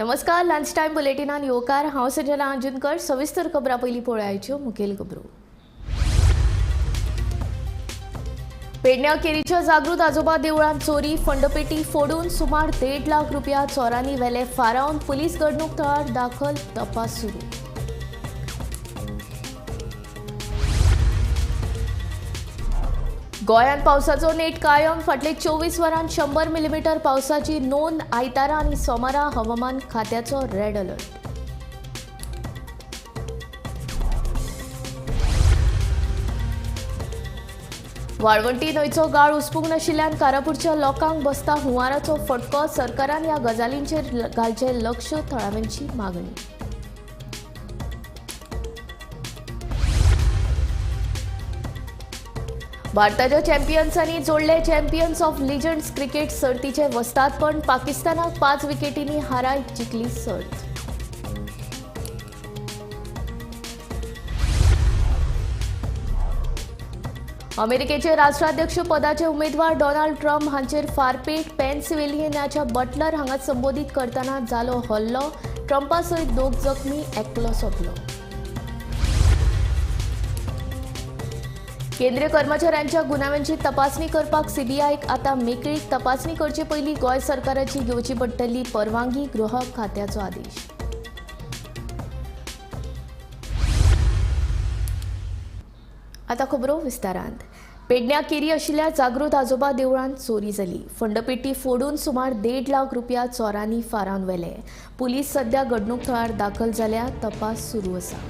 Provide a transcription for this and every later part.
नमस्कार, lunch time बुलेटिनान येवकार। हांव संजना अंजुनकर। सविस्तर खबरां पयलीं पळोवयाच्यो मुखेल खबरो। पेडण्यां केरीच्या जागृत आजोबा देवळांत चोरी, फंडपेटी फोडून सुमार 1.5 लाख रुपया चोरांनी व्हेले फारावन। पुलीस घडणूक थळार दाखल, तपास सुरू। गोंयांत पावसाचो नेट कायम। फाटले 24 वरांत 100 मिलीमीटर पावसाची नोंद। आयतारा आनी सोमारा हवामान खात्याचो रेड अलर्ट। वाळवंटी न्हंयचो गाळ उसपूंक नाशिल्ल्यान कारापूरच्या लोकांक बसता हुंवाराचो फटको। सरकारान ह्या गजालींचेर घालचें लक्ष, थळाव्यांची मागणी। भारताच्या चॅम्पियन्सांनी जोडले चॅम्पियन्स ऑफ लिजंड्स क्रिकेट सर्तीचे वस्तादपण। पाकिस्तानाक 5 विकेटींनी हारायत जिखली सर्त। अमेरिकेचे राष्ट्राध्यक्ष पदाचे उमेदवार डोनाल्ड ट्रम्प हांचेर फारपेट। पेन्सिल्व्हेनियाच्या बटलर हांगा संबोधीत करतना जालो हल्लो। ट्रम्पा सयत 2 जखमी, एकलो सोंपलो। केंद्रीय कर्मचाऱ्यांच्या गुन्यांवांची तपासणी करपाक सीबीआयक आतां मेकळीक। तपासणी करचे पयलीं गोंय सरकाराची घेवची पडटली परवानगी। गृह खात्याचो आदेश। आतां खबरो विस्तारांत। पेडण्यां केरी आशिल्ल्या जागृत आजोबा देवळांत चोरी जाली। फंडपेटी फोडून सुमार 1.5 लाख रुपया चोरांनी फारावन व्हेले। पुलीस सध्या घडणूक थळार दाखल जाल्या, तपास सुरू आसा।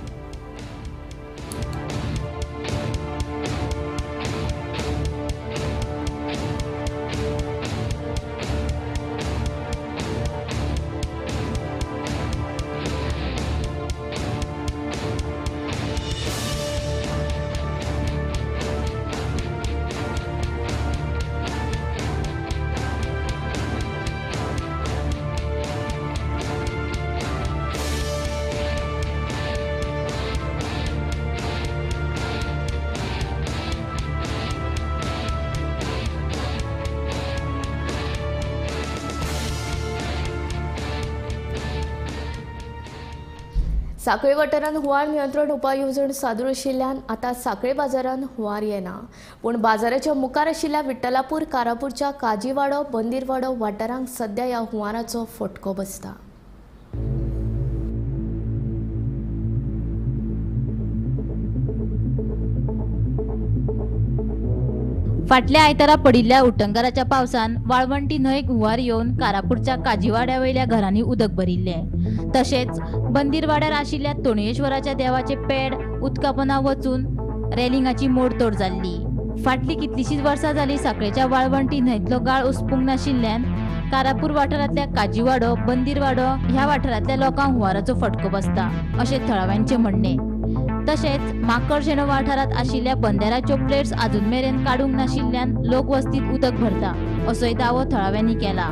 साखळे वाठारांत हुंवार नियंत्रण उपाय येवजण सादूर आशिल्ल्यान आतां साखळे बाजारांत हुंवार येना। पूण बाजाराच्या मुखार आशिल्ल्या विठ्ठलापूर, कारापूरच्या काजीवाडो, बंदीरवाडो वाठारांक सध्या ह्या हुंवाराचो फटको बसता। फाटल्या आयतारा पडिल्ल्या उटंगराच्या पावसान वाळवंटी न्हंयक हुंवार येवन कारापूरच्या काजीवाड्या वयल्या घरांनी उदक भरिल्ले। तशेंच बंदीरवाड्यार आशिल्ल्या तोणयेश्वराच्या देवाचे पेड उदकापोंदा वचून रेलिंगाची मोडतोड जाल्ली। फाटली कितलीशींच वर्सां जाली साखळेच्या वाळवंटी न्हंयतलो गाळ उसपूंक नाशिल्ल्यान कारापूर वाठारांतल्या काजीवाडो, बंदीरवाडो ह्या वाठारांतल्या लोकांक हुंवाराचो फटको बसता, अशें थळाव्यांचें म्हणणें। तशेंच माकडशेणो वाठारांत आशिल्ल्या बंदेराच्यो प्लेट्स अजून मेरेन काडूंक नाशिल्ल्यान लोकवस्तीत उदक भरता, असोय दावो थळाव्यांनी केला।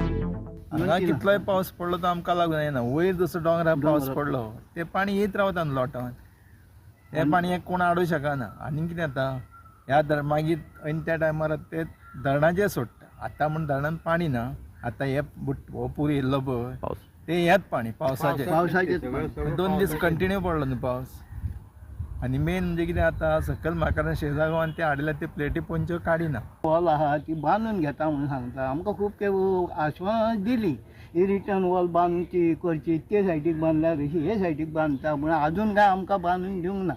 हांगा कितलोय पावस पडलो तो आमकां लागून येना। वयर जसो डोंगरार पावस पडलो ते पाणी येत रावता न्हू लोटांत, ते पाणयेक कोण आडूं शकना। आनी कितें जाता, ह्या मागीर ऐन त्या टायमार ते धरणाचेर सोडटा। आतां म्हण धरणान पाणी ना, आतां हो पूर येयल्लो पळय ते हेच पाणी पावसाचे 2 दीस कंटिन्यू पडलो न्हू पावस। आनी मेन म्हणजे कितें जाता, सकयल म्हाका शेजागांवान ते हाडिल्ले ते प्लेटी पोंच्यो काडिना। वॉल आहा ती बांदून घेता म्हणून सांगता आमकां खूब ते आश्वासन दिली, ही रिटर्न वॉल बांदची करची, ते सायडीक बांदल्यार अशी हे सायडीक बांदता, पूण अजून काय आमकां बांदून दिवंक ना।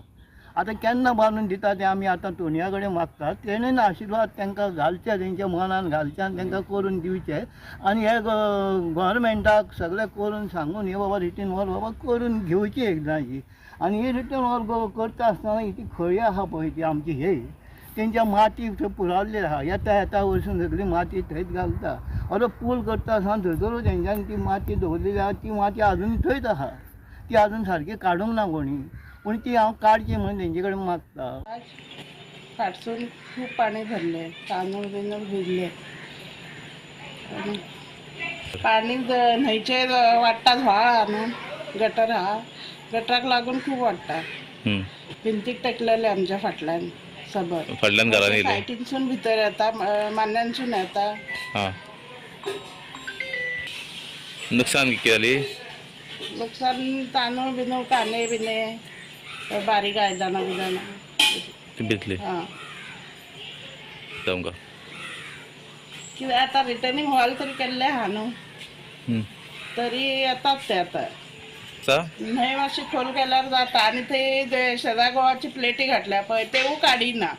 आतां केन्ना बांदून दिता ते आमी आतां तोणया कडेन मागतात। तेणेन आशिर्वाद तांकां घालचे, तेंच्या मनान घालचे आनी तांकां करून दिवचे। आनी हे गव्हर्मेंटाक सगळें करून सांगून हे बाबा रिटर्न वॉल बाबा करून घेवची एकदांची। आनी ही रिटर्न वॉल करता आसतना ही खळी आहा पळय ती आमची हे तेंच्या माती थंय पुरावल्ली आहा, येता वरसून सगळी माती थंयच घालता। अरे पूल करता आसतना थंयसरूच तेंच्यांनी ती माती दवरलेली आहा, ती माती अजून थंयच आहा, ती अजून सारकी काडूंक ना कोणी, पूण ती हांव काडची म्हणून तेंचे कडेन मागता। फाटसून खूब पाणी भरले, तांदूळ बिंदूळ भिजले। पाणी न्हंयचेर वाडटा व्हाळ आहा न्हू, गटर आहा, गटराक लागून खूब वाडटा। भिंतीक टेकलेले आमच्या फाटल्यान सबर फाटल्यान घरांनी येयले सायटीनसून भितर येता, मान्यांसून येता। नुकसान किती जाली? लुकसाण तांदूळ बिनूळ कांदे बिने बारीक आयदनां बिदनां ती भितली हां तुमकां कित्याक आतां रिटर्निंग हॉल तरी केल्ले आहा न्हू तरी येतात ते आतां न्हंय मातशी खोल केल्यार जाता आनी थंय शेजा गोवाची प्लेटी घातल्या पळय तेवूय काडिना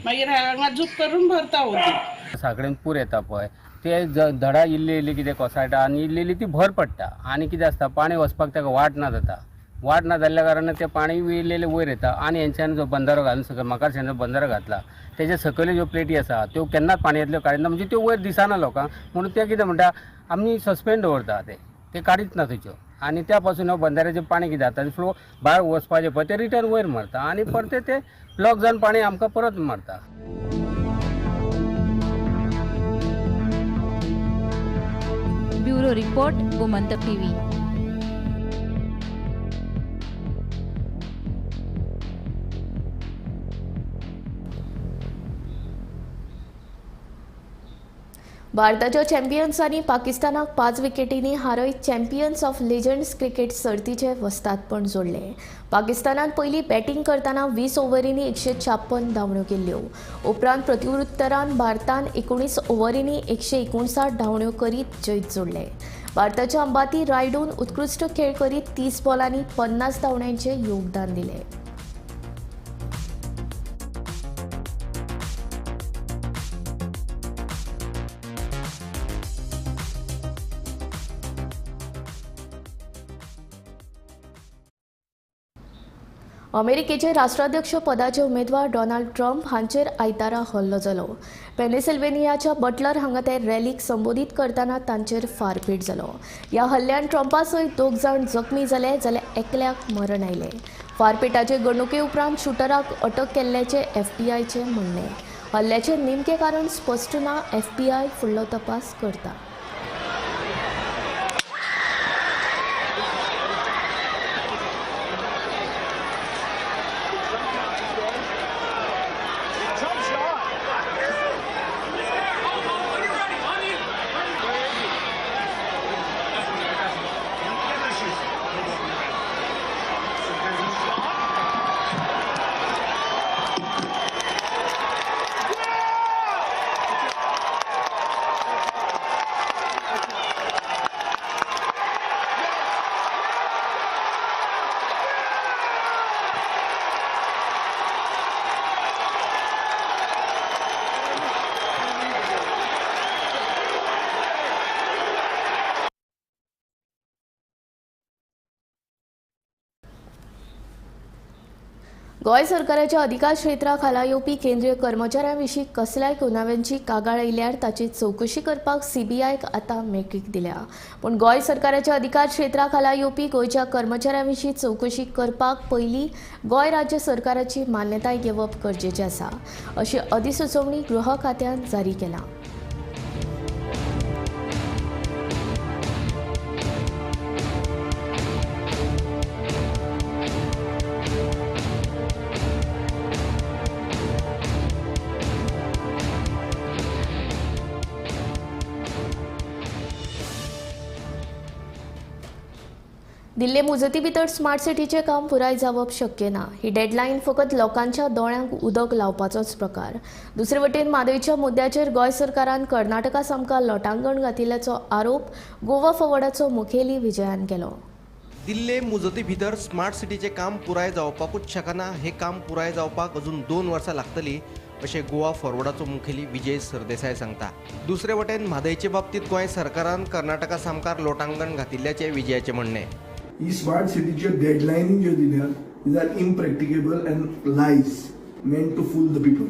मागीर हांगा झूक करून भरता उदीक साकडेन पूर येता पळय ते धडा इल्ली कितें कोसळटा आनी इल्ली ती भर पडटा आनी कितें आसता पाणी वचपाक ताका वाट ना जाता वाट ना जाल्ल्या कारणान ते पाणी इल्लेले वयर येता आनी हेंच्यानी जो बंदारो घालून सकयल म्हाका बंदारो घातला तेजे सकयल ज्यो प्लेटी आसा त्यो केन्नाच पाणयेंतल्यो काडिना म्हणजे त्यो वयर दिसना लोकांक म्हणून ते कितें म्हणटा आमी सस्पेंड दवरता ते काडीच ना थंयच्यो आनी त्या पासून हो बंदाऱ्याचें पाणी कितें जाता फ्लो भायर वचपाचें पळय ते रिटर्न वयर मारता आनी परते ते ब्लॉक जावन पाणी आमकां परत मारता. Bureau report Gomantak TV. भारताच्या चॅम्पियन्सांनी पाकिस्तानाक 5 विकेटींनी हारयत चॅम्पियन्स ऑफ लेजंड्स क्रिकेट सर्तीचे वस्तादपण जोडले. पाकिस्तानान पयलीं बॅटिंग करतना 20 ओव्हरींनी 156 धांवड्यो केल्ल्यो. उपरांत प्रत्युत्तरान भारतान 19 ओव्हरींनी 159 धांवड्यो करीत जैत जोडले. भारताच्या अंबाती रायडून उत्कृश्ट खेळ करीत 30 बॉलांनी 50 धांवड्यांचे योगदान दिले. अमेरिकेचे राष्ट्राध्यक्ष पदाचे उमेदवार डोनाल्ड ट्रम्प हांचेर आयतारा हल्लो जालो. पेनिसिल्व्हेनियाच्या बटलर हांगा ते रॅलीक संबोधीत करतना तांचेर फारपेट जालो. ह्या हल्ल्यान ट्रम्पा सयत 2 जाण जखमी जाले जाल्यार एकल्याक मरण आयले. फारपेटाचे घडणुके उपरांत शूटराक अटक केल्ल्याचे FBI चें म्हणणे. हल्ल्याचे नेमके कारण स्पश्ट ना. FBI फुडलो तपास करता. गोंय सरकाराच्या अधिकार क्षेत्राखाला येवपी केंद्रीय कर्मचाऱ्यांविशीं कसल्याय गुन्यांवांची कागाळ आयल्यार ताची चवकशी करपाक CBIक आतां मेकळीक दिल्या. पूण गोंय सरकाराच्या अधिकार क्षेत्राखाला येवपी गोंयच्या कर्मचाऱ्यांविशीं चवकशी करपाक पयलीं गोंय राज्य सरकाराची मान्यताय घेवप गरजेचें आसा अशी अधिसुचोवणी गृह खात्यान जारी केला. दिल्ले मुजती भितर स्मार्ट सिटीचे काम पुराय जावप शक्य ना. ही डेडलायन फकत लोकांच्या दोळ्यांक उदक लावपाचोच प्रकार. दुसरे वटेन म्हादयच्या मुद्द्याचेर गोंय सरकारान कर्नाटका सामका लोटांगण घातिल्ल्याचो आरोप गोवा फॉरवर्डाचो मुखेली विजयान केलो. दिल्ले मुजती भितर स्मार्ट सिटीचे काम पुराय जावपाकूच शकना. हे काम पुराय जावपाक अजून 2 वर्सां लागतली अशें गोवा फॉरवर्डाचो मुखेली विजय सरदेसाय सांगता. दुसरे वटेन म्हादयचे बाबतींत गोंय सरकारान कर्नाटका सामकार लोटांगण घातिल्ल्याचे विजयाचे म्हणणे. ही स्मार्ट सिटीच्यो डेडलायनी ज्यो दिल्या these are impracticable and lies meant to fool the people.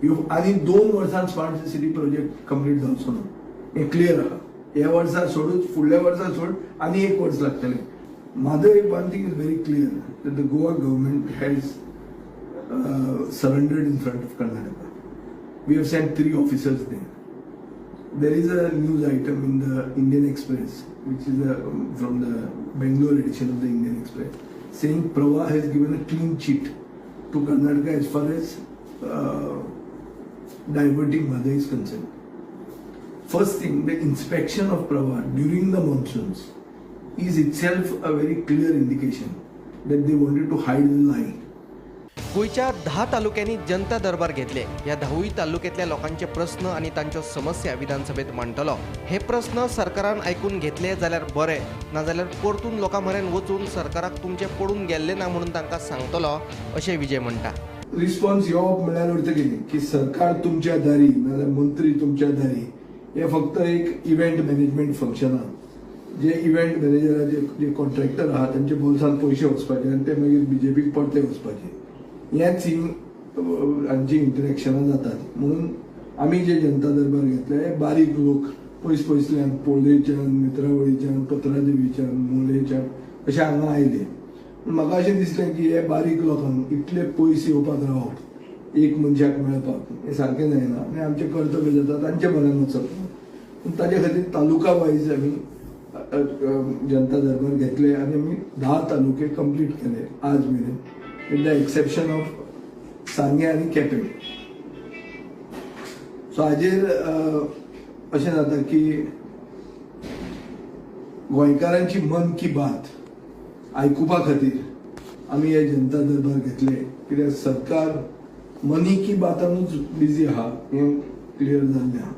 ह्यो आनी 2 वर्सांत स्मार्ट सिटी प्रोजेक्ट कंप्लीट जावचो ना. हें क्लियर आहा. ह्या वर्सा सोडून फुडल्या वर्सा सोड आनी 1 वर्स लागतलें. Mhadei one thing is very clear that the Goa government has surrendered in front of Karnataka. We have sent 3 officers there. There is a news item in the Indian Express, which is from the Bangalore edition of the Indian Express, saying Prava has given a clean sheet to Karnataka as far as diverting Madhya is concerned. First thing, the inspection of Prava during the monsoons is itself a very clear indication that they wanted to hide the lie. गोयच्या 10 तालुक्यांनी जनता दरबार घेतले. या 10 तालुक्यातल्या लोकांचे प्रश्न आणि तांच्यो समस्या विधानसभेत मांडटलो. हे प्रश्न सरकारान ऐकून घेतले जाल्यार बरे, नाजाल्यार परतून लोकां म्हऱ्यान वचून सरकाराक तुमचे पडून गेल्ले ना म्हणून तांकां सांगतलो, अशें विजय म्हणटा. रिस्पॉन्स येवप म्हळ्यार अर्थ कितें की सरकार तुमच्या दारी नाजाल्यार मंत्री तुमच्या दारी हे फक्त एक इव्हेंट मॅनेजमेंट फंक्शनां. जे इव्हेंट मॅनेजराचे जे कॉन्ट्रॅक्टर आहात त्यांचे बोल्सान पयशे वचपाचे आनी ते मागीर बीजेपीक परते वचपाचे, हेच हांची इंटरॅक्शनां जातात. म्हणून आमी जे जनता दरबार घेतले बारीक लोक पयसल्यान पोळेच्यान, नेत्रावळीच्यान, पत्रादेवीच्यान, मोलेच्यान अशे हांगा आयले. म्हाका अशें दिसलें की हे बारीक लोकांक इतले पयस येवपाक रावप एक मनशाक मेळपाक हें सारकें जायना आनी आमचें कर्तव्य जाता तांचे म्हऱ्यान वचप. पूण ताचे खातीर तालुका वायज आमी जनता दरबार घेतले आनी आमी 10 तालुके कंप्लीट केले आज मेरेन, विथ द एक्सेप्शन ऑफ सांगे आनी केपें. सो हाजेर अशें जाता की गोंयकारांची मन की बात आयकुपा खातीर आमी हे जनता दरबार घेतले, कित्याक सरकार मनी की बातानूच बिजी आहा हें क्लियर जाल्लें आहा.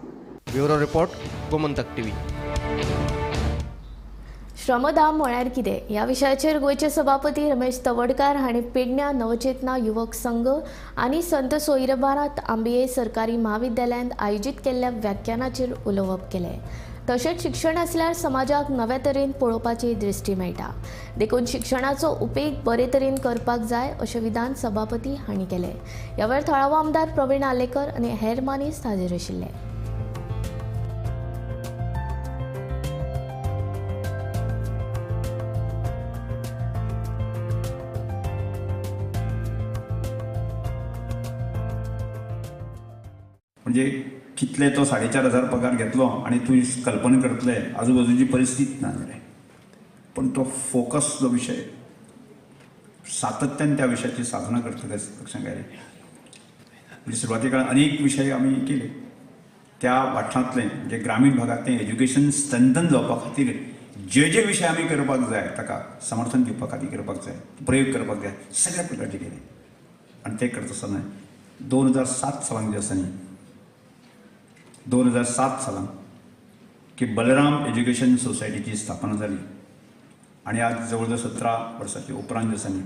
Bureau report, Gomantak TV. श्रमदान म्हळ्यार कितें ह्या विशयाचेर गोंयचे सभापती रमेश तवडकार हांणी पेडण्या नवचेतना युवक संघ आनी संत सोयरबारात आंबिये सरकारी महाविद्यालयांत आयोजीत केल्ल्या व्याख्यानाचेर उलोवप केलें. तशेंच शिक्षण आसल्यार समाजाक नव्या तरेन पळोवपाची दृश्टी मेळटा. देखून शिक्षणाचो उपेग बरे तरेन करपाक जाय अशें विधान सभापती हांणी केलें. ह्या वेळार थळावो आमदार प्रवीण आलेकर आनी हेर मानेस्त हाजीर आशिल्ले. म्हणजे कितले तो 4,500 पगार घेतलो आणि तूं कल्पना करतले आजूबाजूची परिस्थिती ना जाल्यार. पण तो फोकस जो विशय सातत्यान त्या विशयाची साधना करतलेच लक्षात घ्यायला. म्हणजे सुरवाते काळात अनेक विशय आमी केले. त्या वाठारांतले म्हणजे ग्रामीण भागांतलें एज्युकेशन स्ट्रेंथन जावपा खातीर जे विशय आमी करपाक जाय ताका समर्थन दिवपा खातीर करपाक जाय, प्रयोग करपाक जाय, सगळ्या प्रकारचे केले. आनी ते करता आसतना 2007 सालांत जे आसा न्ही, 2007 सालांत की बलराम एज्युकेशन सोसायटीची स्थापना जाली. आणि आज जवळ जवळ 17 वर्सांच्या उपरांत आसा न्ही,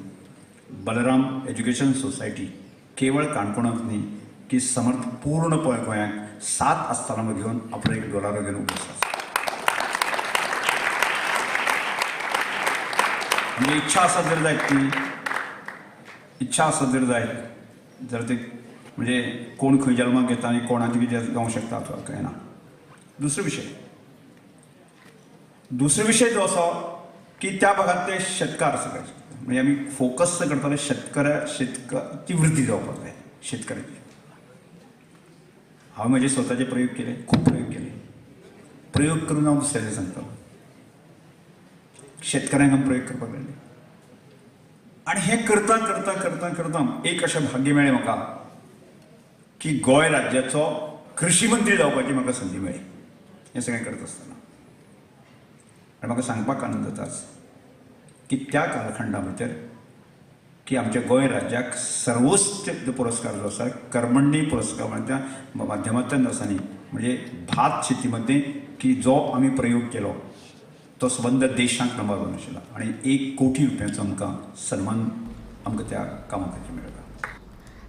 बलराम एज्युकेशन सोसायटी केवळ काणकोणांत न्ही की समर्थ पूर्ण गोंयांत 7 आस्थानां घेवन आपलो एक डॉलर घेवन उबो आसा. म्हणजे इच्छा आसत जर जायत ती इच्छा आसत जर जायत जर ते म्हणजे कोण खंय जल्माक येता आनी कोणाचें कितें जावंक शकता तो कळना. दुसरो विशय जो आसा की त्या भागांतले शेतकार सगळे म्हणजे आमी फोकस करताले शेतकाराची वृत्ती जावपाक जाय शेतकऱ्याची. हांवें म्हजे स्वताचे प्रयोग केले, खूब प्रयोग करून हांव दुसऱ्याचे सांगतालो. शेतकऱ्यांक हांव प्रयोग करपाक लागले आनी हें करता करता करता करता एक अशें भाग्य मेळ्ळें म्हाका की गोंय राज्याचो कृषी मंत्री जावपाची म्हाका संदी मेळ्ळी. हें सगळें करता आसतना आनी म्हाका सांगपाक आनंद जाताच की त्या कालखंडा भितर की आमच्या गोंय राज्याक सर्वोच्च पुरस्कार जो आसा कर्मण्डी पुरस्कार म्हणजे त्या माध्यमांतल्यान आसा न्ही, म्हणजे भात शेती मध्ये की जो आमी प्रयोग केलो तो संबंद देशांक नंबर 1 आशिल्लो आनी 1 कोटी रुपयांचो आमकां सन्मान आमकां त्या कामा खातीर मेळ्ळो.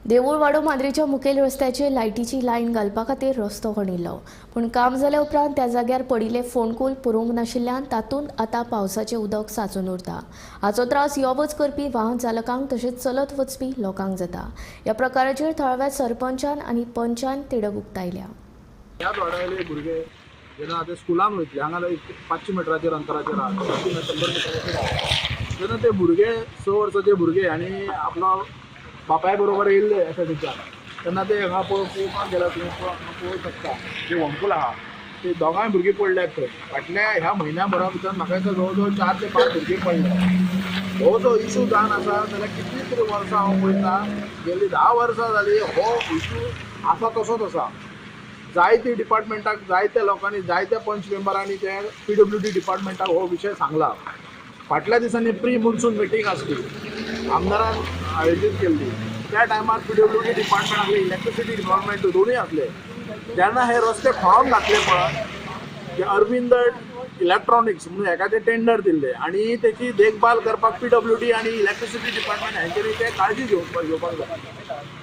देवूळ वाडो मांद्रेच्या मुखेल रस्त्याचेर लायटीची लायन घालपा खातीर रस्तो खणिल्लो, पूण काम जाल्या उपरांत त्या जाग्यार पडिल्ले फोंडकूल पुरोवंक नाशिल्ल्यान तातूंत आतां पावसाचें उदक सांचून उरता. हाचो त्रास यो वच करपी वाहन चालकांक तशेंच चलत वचपी लोकांक जाता. ह्या प्रकाराचेर थळाव्या सरपंचान आनी पंचान तिडक उक्तायल्या. ह्या वाड्यावयले भुरगे जेन्ना आतां स्कुलान वयतले हांगा 500 मिटराचेर अंतराचेर आहा, 100 मिटराचेर आहा, तेन्ना ते भुरगे 6 वर्साचे भुरगे आनी आपलो बापाय बरोबर येयल्ले एस टीच्यान तेन्ना ते हांगा पळोवपाक गेल्यार तुमी पळोवंक शकता जे होमकूल आहा ते दोगांय भुरगीं पडल्यात थंय. फाटल्या ह्या म्हयन्याभरा भितर म्हाका दिसता जवळ जवळ 4 ते 5 भुरगीं पडल्यात. हो जो इशू जावन आसा जाल्यार कितली तरी वर्सां हांव पळयता, गेली 10 वर्सां जाली हो इशू आसा तसोच आसा. जायती डिपार्टमेंटाक जायत्या लोकांनी जायत्या पंच मेंबरांनी ते PWD डिपार्टमेंटाक हो विशय सांगला. फाटल्या दिसांनी प्री मुन्सून मिटींग आसली आमदारान आयोजीत केल्ली. त्या टायमार PWD डिपार्टमेंट आसले, इलेक्ट्रिसिटी डिपार्टमेंट दोनूय आसले. जेन्ना हे रस्ते खणून घातले पळय, जे अरविंद इलेक्ट्रॉनिक्स म्हणून एखादे टेंडर दिल्ले आणि त्याची देखभाल करपाक PWD आणि इलेक्ट्रिसिटी डिपार्टमेंट हांचेर ते काळजी घेवपाक जाय.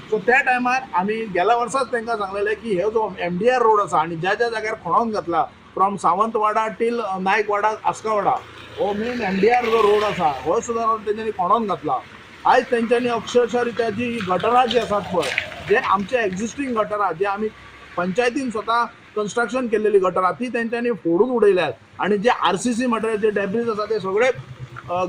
सो त्या टायमार आमी गेल्या वर्साच तांकां सांगलेलें की हे जो MDR रोड आसा आनी ज्या ज्या जाग्यार खणून घातला फ्रॉम सावंतवाडा टील नायकवाडा आस्कावाडा हो मेन MDR जो रोड आसा हो सुद्दां तेंच्यांनी खणून घातला. आयज तेंच्यांनी अक्षरशः रित्या जी गटरां जी आसात पळय, जे आमचे एक्झिस्टींग गटरां जे आमी पंचायतीन स्वता कन्स्ट्रक्शन केलेली गटरां ती तेंच्यांनी फोडून उडयल्यात आणि जे RCC मटेरियल जे डेब्रीज आसा ते सगळे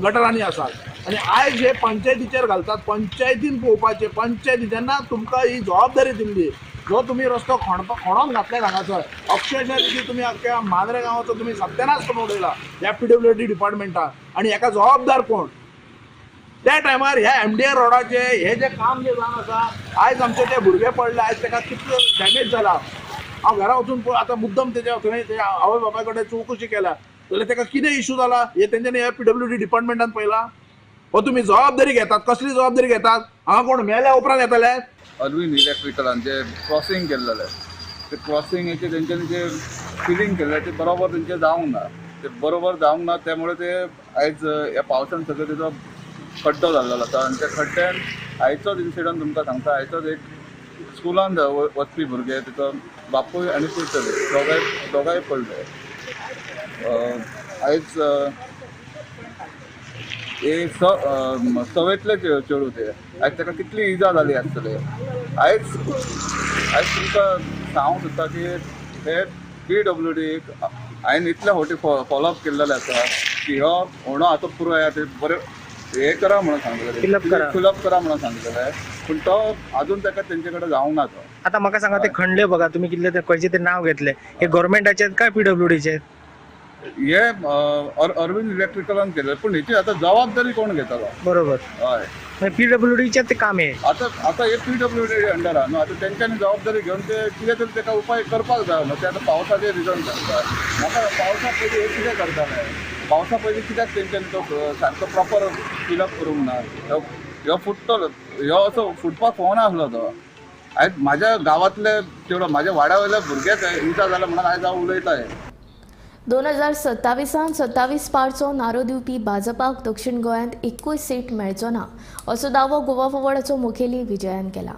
गटरांनी आसात. आणि आयज जे पंचायतीचेर घालतात, पंचायतीन पळोवपाचें. पंचायती जेन्ना तुमकां ही जबाबदारी दिल्ली, जो तुम्ही रस्तो खणून घातले हांगासर, अक्षरशः रिती तुम्ही अख्ख्या मांद्रे गांवाचो तुम्ही सत्यानाश करून उडयला ह्या PWD डिपार्टमेंटान. आणि हेका जबाबदार कोण? त्या टायमार ह्या MDR रोडाचे हे जे काम जे जावन आसा, आयज आमचे ते भुरगे पडले, आयज ताका कितलो डॅमेज जाला. हांव घरा वचून आतां मुद्दम तेच्या थंय आवय बापाय कडेन चवकशी केल्या जाल्यार ताका कितें इशू जाला हे तेंच्यांनी ह्या PWD डिपार्टमेंटान पळयला. हो तुमी जबाबदारी घेतात, कसली जबाबदारी घेतात? हांगा कोण मेल्या उपरांत येतले? अरविंद इलेक्ट्रिकलान जे क्रॉसिंग केल्लेले ते क्रॉसिंगेचे तेंच्यांनी जे फिलिंग केल्ले ते बरोबर तेंचे जावंक ना. ते बरोबर जावंक ना, त्यामुळे ते आयज ह्या पावसान सगळं तेजो खड्डो जाल्लो आसा. आनी त्या खड्ड्यान आयचोच इन्सिडंट तुमकां सांगता. आयचोच एक स्कुलान वचपी भुरगे, तिचो बापूय आनी चले दोगांय पडले. आयज सवेतले चेडूं ते आयज ताका कितली इजा जाली आसतली. आयज तुमकां सांगूंक सोदता की हे PWD हांवें इतल्या फावटी फॉलोअप केल्लेले आसा की हो होणो आतां पुरो ते बरें हे करा म्हणून सांगलेले, फिलअप करा म्हणून सांगलेले, पूण तो अजून ताका तेंचे कडेन जावंक ना. तो आता म्हाका सांगा, ते खणले बघा तुम्ही कितले ते खंयचे ते नाव घेतले, हे गव्हर्मेंटाचे काय PWDचे? हे अरविंद इलेक्ट्रिकलान केले, पूण हेची आता जबाबदारी कोण घेतलो? बरोबर. हय, PWDचे ते काम आहे. आता हे PWD अंडर आहा न्हू. आता तेंच्यांनी जबाबदारी घेवन ते कितें तरी ताका उपाय करपाक जाय न्हू. ते आतां पावसाचे रिजन सांगता. म्हाका पावसा पयलीं हे कितें करताले, पावसा पयलीं कित्याक तेंच्यांनी तो सारको प्रॉपर फिलअप करूंक ना? ह्यो फुटतलो, ह्यो असो फुटपाक फोन आसलो तो. आयज म्हाज्या गांवांतले चेडो, म्हाज्या वाड्या वयले भुरगेच इजा जाल्या म्हणून आयज हांव उलयतां. 2027 27 पारचो नारो दिवपी भाजपाक दक्षिण गोंयांत 21 सीट मेळचो ना असो दावो गोवा फॉरवर्डाचो मुखेली विजयान केला.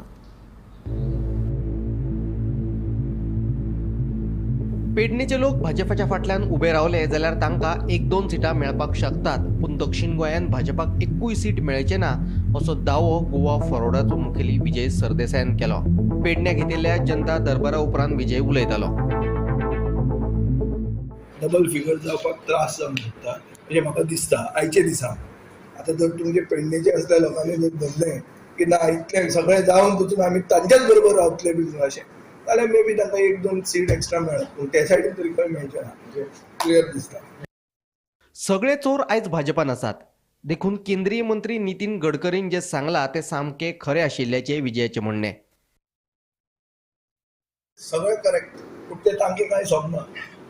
पेडणेचे लोक भाजपाच्या फाटल्यान उबे रावले जाल्यार तांकां 1-2 सिटां मेळपाक शकतात, पूण दक्षिण गोंयांत भाजपाक 21 सीट मेळचे ना असो दावो गोवा फॉरवर्डाचो मुखेली विजय सरदेसायान केलो. पेडण्याक घेतिल्ल्या जनता दरबारा उपरांत विजय उलयतालो. डबल फिगर जावपाक त्रास जावंक शकता अशें म्हाका दिसता आयचे दिसा. आतां जर तुमचे पेडणेचे असल्या लोकांनी जर धरलें की ना इतलें सगळें जावन पसून आमी तांच्याच बरोबर रावतले बी अशें, जाल्यार मे बी तांकां 1-2 सीट एक्स्ट्रा मेळत, पूण ते सायडीन तरी खंय मेळचे ना म्हणजे क्लियर दिसता. सगळे चोर आयज भाजपान आसात देखून केंद्रीय मंत्री नितीन गडकरीन जे सांगला ते सामके खरे आशिल्ल्याचे विजयाचे म्हणणे. सगळें करेक्ट, पूण ते तांकां कांय सोबना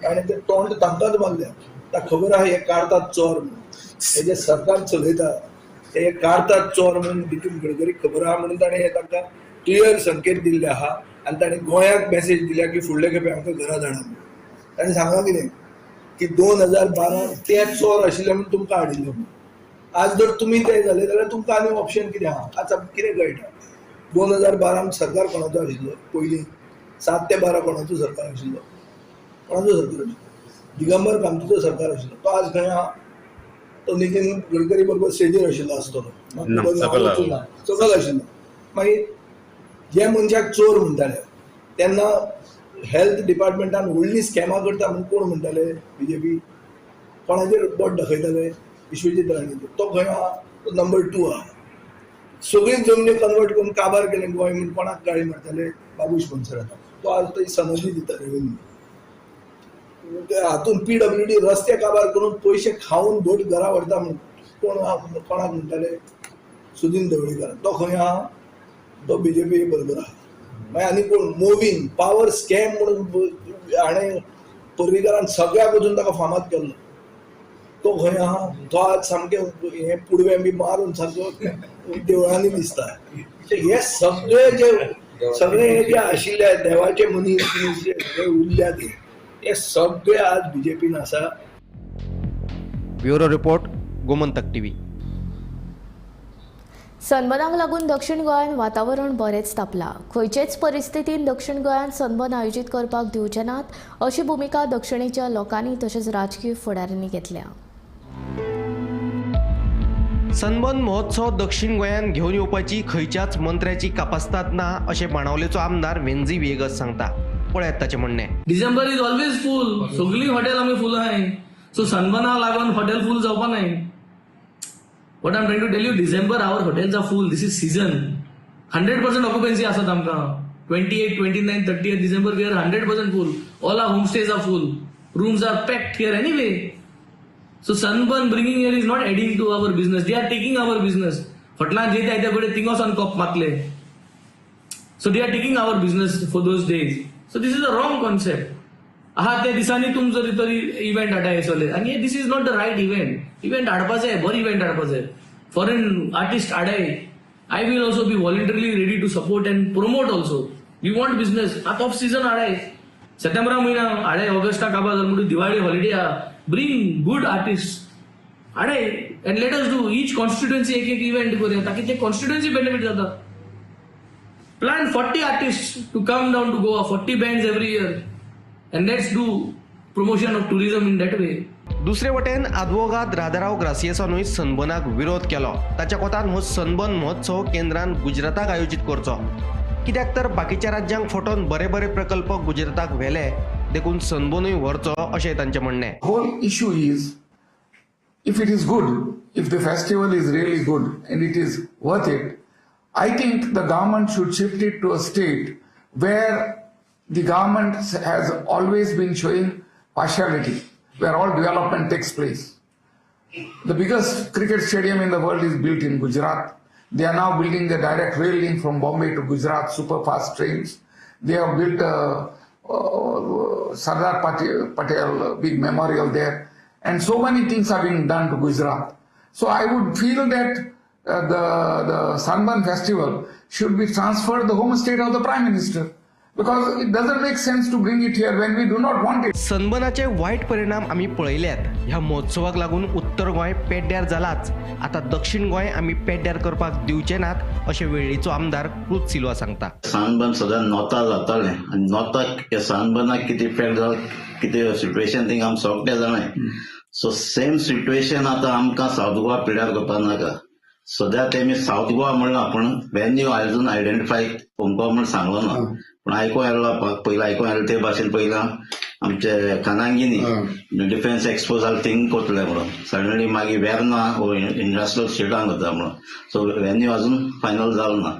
आनी ते तोंड तांकांच मारल्या. ताका खबर आहा हे काडटात चोर म्हणून, हे जे सरकार चलयता हे काडटात चोर म्हणून नितीन गडकरीक खबर आहा म्हणून ताणें हे तांकां क्लियर संकेत दिल्ले आहा. आनी ताणें गोंयाक मॅसेज दिल्या की फुडले खेपे आमकां घरा धाडा म्हणून. ताणें सांगला कितें की 2012 ते चोर आशिल्ले म्हणून तुमकां हाडिल्ले म्हणून. आज जर तुमी ते जाले जाल्यार तुमकां आनी ऑप्शन कितें आहा? आज आमकां कितें कळटा? 2012 सरकार कोणाचो आशिल्लो? पयलीं 7 ते 12 कोणाचो सरकार आशिल्लो? कोणाचो सरकार आशिल्लो? दिगंबर कामतीचो सरकार आशिल्लो. तो आज खंय आहा? तो नितीन गडकरी बरोबर स्टेजीर आशिल्लो आसतलो, सकल आशिल्लो. मागीर जे मनशाक चोर म्हणटाले तेन्ना हेल्थ डिपार्टमेंटान व्हडली स्कॅमां करता म्हणून कोण म्हणटाले? BJP. कोणाचेर बोट दाखयताले? विश्वजीत राणेचेर. तो खंय आहा? तो नंबर 2 आहा. सगळी जमनी कन्वर्ट करून काबार केले गोंय म्हणून कोणाक गाळी मारताले? बाबूश मनसराक. तो आज थंय सनदी दिता रेव्हेन्यू. हातून PWD रस्ते काबार करून पयशे खावन भट घरा व्हरता म्हणून कोणाक म्हणटाले? सुदीन ढवळीकर. तो खंय आहा? तो BJP बरोबर आहा. मागीर आनी कोण मोवीन पावर स्कॅम म्हणून हाणें पर्रीकरान सगळ्या वचून ताका फामाद केल्लो. तो खंय आहा तो आज सामकें हें पुडवें बी मारून सारको देवळांनी दिसता. हे सगळे हे जे आशिल्ले देवाचे मनीस जे उरल्यात हे सगळे आज बीजेपीन आसा. Bureau report, Gomantak TV. सनबर्नाक लागून दक्षिण गोंयांत वातावरण बरेंच तापलां. खंयचेच परिस्थितीन दक्षिण गोंयांत सनबर्न आयोजीत करपाक दिवचे नात अशी भुमिका दक्षिणेच्या लोकांनी तशेंच राजकीय फुडाऱ्यांनी घेतल्या. सनबर्न महोत्सव दक्षिण गोंयांत घेवन येवपाची खंयच्याच मंत्र्याची कापासतात ना अशें बाणावलेचो आमदार वेंजी वेगस सांगता. पळयात ताचें म्हणणें. डिसेंबर इज ऑलवेज फूल. सगळीं हॉटेल आमी फूल आहाय. सो सनबर्नाक लागून हॉटेल फूल जावपा नाय. What I'm trying to tell you, December our hotels are full. This is season. 100% occupancy asat amka. 28, 29, 30th December we are 100% full. All our homestays are full. Rooms are packed here anyway. So Sunburn bringing here is not adding to our business. They are taking our business. Hotlan jete aita gode tingos on kop matle. So they are taking our business for those days. So this is a wrong concept. aha te disani tum jari tari event hataye sole and this is not the right event hadpache hai bor event hadpache foreign artist adai. I will also be voluntarily ready to support and promote also. We want business at off season adai September mahina adai August ka ba jar Diwali holiday bring good artists adai and let us do each constituency ek event kore taki te constituency benefit jata. Plan 40 artists to come down to Goa, 40 bands every year. And let's do promotion of tourism in that way. दुसरे वटेन आदवोगाद राधाराव ग्रासियसानूय सनबर्नाक विरोध केलो. ताच्या कोतान हो sunburn महोत्सव केंद्रान गुजराताक आयोजीत करचो. कित्याक तर बाकीच्या राज्यांक फटोवन बरे बरे प्रकल्प गुजराताक व्हेले देखून सनबर्नूय व्हरचो अशें तांचें म्हणणें. Whole issue is, if it is good, if the festival is really good and it is worth it, I think the government should shift it to a state where the government has always been showing partiality, where all development takes place. The biggest cricket stadium in the world is built in Gujarat. They are now building the direct rail link from Bombay to Gujarat, super fast trains. They have built a Sardar Patel big memorial there. And so many things are being done to Gujarat. So I would feel that the Sunburn festival should be transferred the home state of the Prime Minister. Because it doesn't make sense to bring it here when we do not want it. सनबर्नाचे वाईट परिणाम आमी पळयल्यात. ह्या महोत्सवाक लागून उत्तर गोंय पेड्ड्यार जालाच. आता दक्षिण गोंय आमी पेड्ड्यार करपाक दिवचे नात अशें वेळीचो आमदार क्रुज सिल्वा सांगता. सनबर्न सदां नॉर्था जातालें आनी नॉर्थाक सनबर्नाक कितें इफेक्ट जालो कितें सिच्युएशन थिंग आमी सगळे जाणाय. सो सेम सिच्युएशन आतां आमकां सावथ गोवा पिड्ड्यार करपाक नाका. सद्या तेमी सावथ गोवा म्हणला पूण वेन्यू आयजून आयडेंटिफाय कोमको म्हण सांगलो ना. पूण आयकूं येयला पयलीं आयकूं येयला ते भाशेन पयलां आमचे खानांगिनी डिफेन्स एक्सपो जालें थिंग कोतले म्हणून सडनली मागीर वेर्ना वो इंडस्ट्रियल स्टेटान करता म्हणून. सो वेन्यू अजून फायनल जालो ना.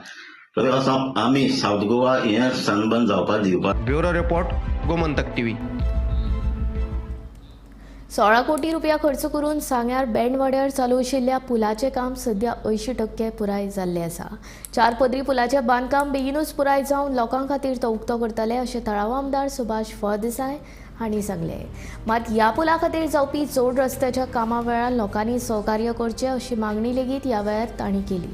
तरी असो आमी सावथ गोवा हें सनबर्न जावपाक दिवपाक. Bureau report, Gomantak TV. 16 कोटी रुपया खर्च करून सांग्यार बेंडवाड्यार चालू आशिल्ल्या पुलाचें काम सध्या 80% पुराय जाल्लें आसा. 4 पदरी पुलाचें बांदकाम बेगीनूच पुराय जावन लोकां खातीर तो उक्तो करतले अशें तळाव आमदार सुभाष फळदेसाय हांणी सांगलें. मात ह्या पुला खातीर जावपी जोड रस्त्याच्या कामा वेळार लोकांनी सहकार्य करचें अशी मागणी लेगीत ह्या वेळार तांणी केली.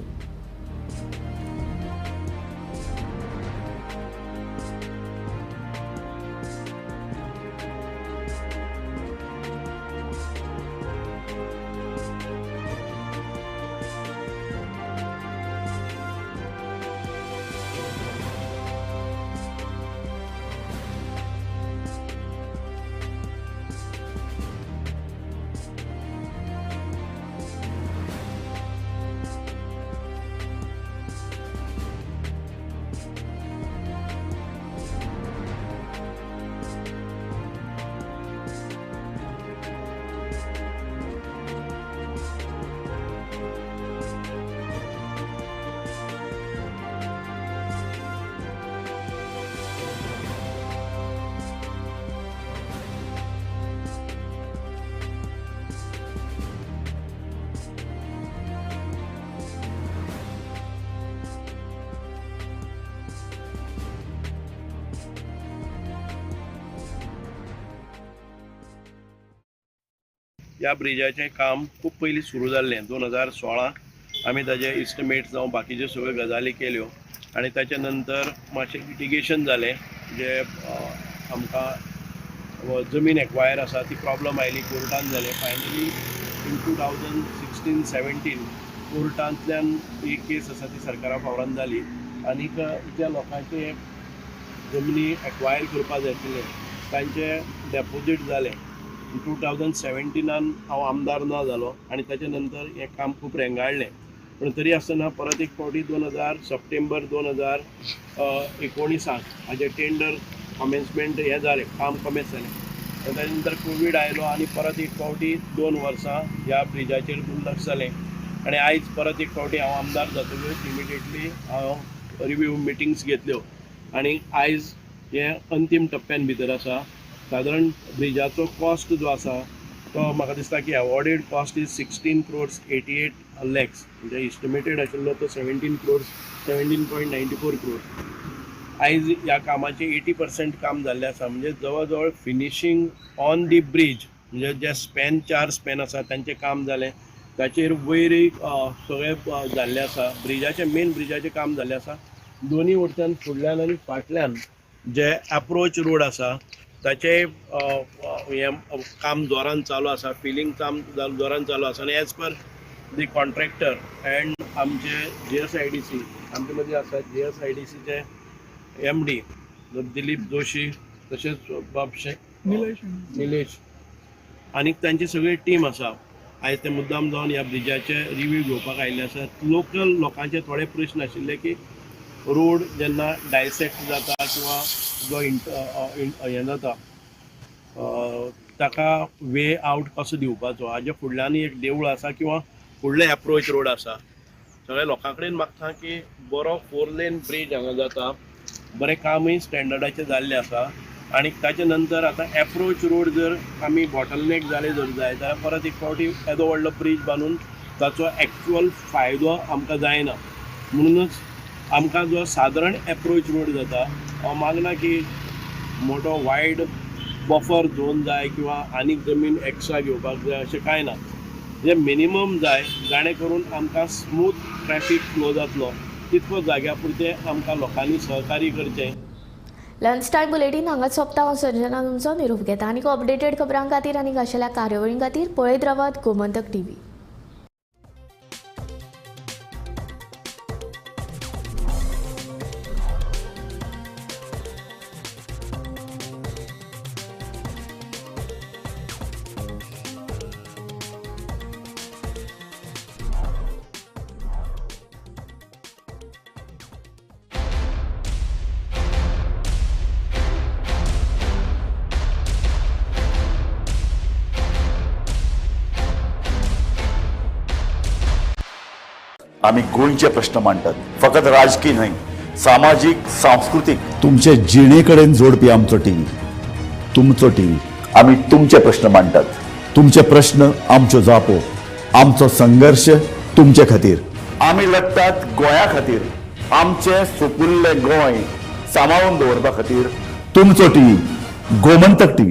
ह्या ब्रिजाचें काम खूब पयलीं सुरू जाल्लें 2016 आमी ताजे इस्टिमेट जावं बाकीच्यो सगळ्यो गजाली केल्यो आनी ताच्या नंतर मातशें लिटिगेशन जालें जे आमकां जमीन एक्वायर आसा ती प्रॉब्लम आयली कोर्टान जालें फायनली इन 2016-17 कोर्टांतल्यान ही केस आसा ती सरकारा फावरान जाली आनीक ज्या लोकांचे जमनी एक्वायर करपाक जाय आशिल्ले तांचे डेपोजीट जालें 2017 हांव आमदार ना जालो आनी ताचे नंतर हें काम खूब रेंगाळ्ळें पण तरी आसतना परत एक फावटी सप्टेंबर 2019 हाजें टेंडर कमेन्समेंट हें जालें काम कमेन्स जालें ताच्या नंतर कोवीड आयलो आनी परत एक फावटी 2 वर्सां ह्या ब्रिजाचेर दुर्लक्ष जालें आनी आयज परत एक फावटी हांव आमदार जातकच इमिडिएटली हांव रिव्यू मिटिंग्स घेतल्यो आनी आयज हे अंतीम टप्प्यान भितर आसा सादारण ब्रिजाचो कॉस्ट जो आसा तो म्हाका दिसता की awarded cost is 16 crores 88 lakhs म्हणजे इस्टिमेटेड आशिल्लो तो 17.94 crores आयज ह्या कामाचे 80% काम जाल्लें आसा म्हणजे जवळ जवळ फिनिशींग ऑन दी ब्रीज म्हणजे जे स्पॅन 4 स्पॅन आसा तांचें काम जालें ताचेर वयर सगळें जाल्लें आसा ब्रिजाचें मेन ब्रिजाचें काम जाल्लें आसा दोनी वटेच्यान फुडल्यान आनी फाटल्यान जे एप्रोच रोड आसा ताचे हें काम जोरान चालू आसा फिलिंग काम जोरान चालू आसा आनी एज पर दी कॉन्ट्रॅक्टर एंड आमचे JSIDC आमचे मदीं आसा JSIDCचे MD दिलीप जोशी तशेंच बाबशे निलेश आनीक तांची सगळी टीम आसा आयज ते मुद्दाम जावन ह्या ब्रिजाचे रिव्यू घेवपाक आयिल्ले आसात लोकल लोकांचे थोडे प्रश्न आशिल्ले की रोड जेन्ना डायसेक्ट जाता किंवा जो हें जाता ताका वे आउट कसो दिवपाचो हाजे फुडल्यानूय एक देवूळ आसा किंवा फुडले एप्रोच रोड आसा सगळ्या लोकां कडेन मागता की बरो 4 लेन ब्रीज हांगा जाता बरें कामूय स्टँडर्डाचें जाल्लें आसा आनी ताचे नंतर आतां एप्रोच रोड जर आमी बॉटलनेक जाले जर जाय जाल्यार परत एक फावटी येदो व्हडलो ब्रीज बांदून ताचो एक्चुअल फायदो आमकां जायना म्हणूनच आमकां जो सादारण एप्रोच रोड जाता हांव मागना की मोठो वायड बफर झोन जाय किंवा आनीक जमीन एक्स्ट्रा घेवपाक जाय अशें कांय ना जे मिनिमम जाय जाणे करून आमकां स्मूथ ट्रॅफिक फ्लो जातलो तितको जाग्या पुरतें आमकां लोकांनी सहकार्य करचें लंच टायम बुलेटीन हांगाच सोंपता हांव सर्जना तुमचो निरोप घेता आनीक अपडेटेड खबरां खातीर आनीक आशिल्ल्या कार्यावळीं खातीर पळयत रावात गोमंतक TV. आम्ही गोंयचे प्रश्न मांडटात फकत राजकीय न्हय सामाजिक सांस्कृतिक तुमचे जिणेकडेन जोडपी आमचो टीव्ही तुमचो टीव्ही आम्ही तुमचे प्रश्न मांडटात तुमचे प्रश्न आमच्यो जापो आमचो संघर्ष तुमचे खातीर आम्ही लढतात गोंया खातीर आमचे सोपुल्ले गोंय सांबाळून दवरपा खातीर तुमचो टीव्ही गोमंतक TV.